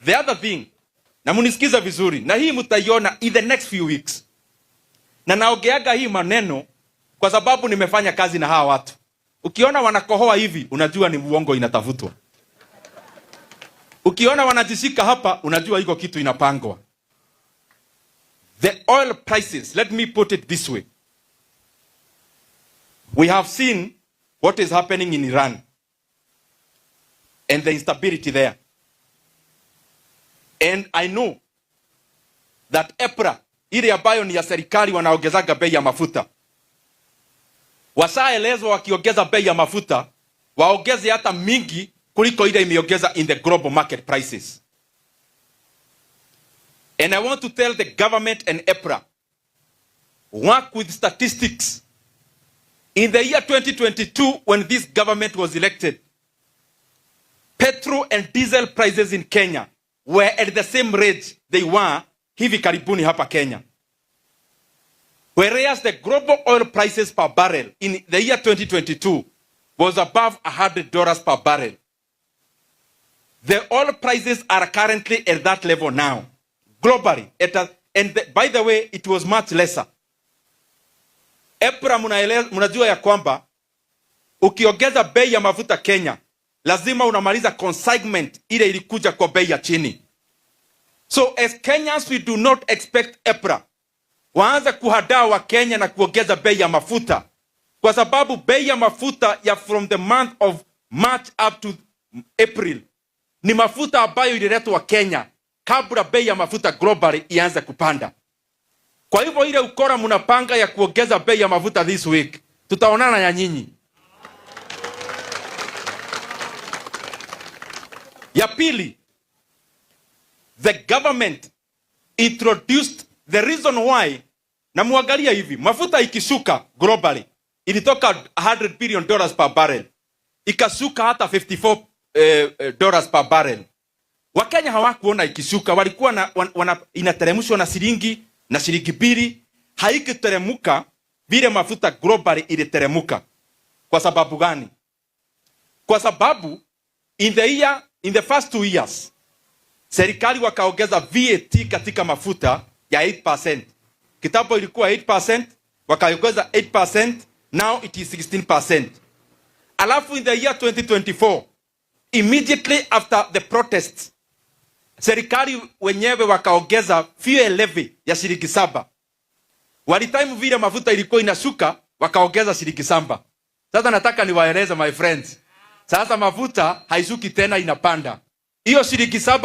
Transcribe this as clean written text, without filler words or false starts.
The other thing, na munisikiza vizuri, na hii mtaiona in the next few weeks. Na naongeaga hii maneno kwa sababu nimefanya kazi na hawa watu. Ukiona wanakohoa hivi, unajua ni uongo inatafutwa. Ukiona wanajishika hapa, unajua iko kitu inapangwa. The oil prices, let me put it this way. We have seen what is happening in Iran and the instability there. And I know that EPRA, ile ambayo ni ya serikali wanaongezaga bei ya mafuta. Washaelezwa wakiongeza bei ya mafuta, waongeze hata mingi kuliko ile imeongeza in the global market prices. And I want to tell the government and EPRA, work with statistics. In the year 2022, when this government was elected, petrol and diesel prices in Kenya were at the same rate they were hivi karibuni hapa Kenya. Whereas the global oil prices per barrel in the year 2022 was above $100 per barrel. The oil prices are currently at that level now, globally. By the way, it was much lesser. EPRA munajua ya kwamba ukiongeza bei ya mafuta Kenya, lazima unamaliza consignment ile ilikuja kwa bei ya chini. So as Kenyans, we do not expect EPRA waanze kuhadaa wa Kenya na kuongeza bei ya mafuta, kwa sababu bei ya mafuta ya from the month of March up to April ni mafuta ambayo ililetwa Kenya kabla bei ya mafuta globally ianze kupanda. Kwa hivyo ile ukora mnapanga ya kuongeza bei ya mafuta this week, tutaonana ya nyinyi. Ya pili, the government introduced the reason why, na muangalia hivi, mafuta ikishuka globally, ilitoka $100 billion per barrel, ikashuka hata $54 per barrel. Wakenya hawakuona ikishuka, walikuwa inateremshwa na shilingi na shilingi mbili, haikiteremuka vile mafuta globally iliteremuka. Kwa sababu gani? Kwa sababu in the first 2 years, serikali wakaongeza VAT katika mafuta ya 8%. Kitambo ilikuwa 8%, wakaongeza 8%, now it is 16%. Alafu in the year 2024, immediately after the protests, serikali wenyewe wakaongeza fuel levy ya shilingi 7. Walitime vile mafuta ilikuwa inashuka, wakaongeza shilingi 7. Sasa nataka niwaeleze my friends, sasa mafuta haishuki tena, inapanda. Hiyo shilingi 7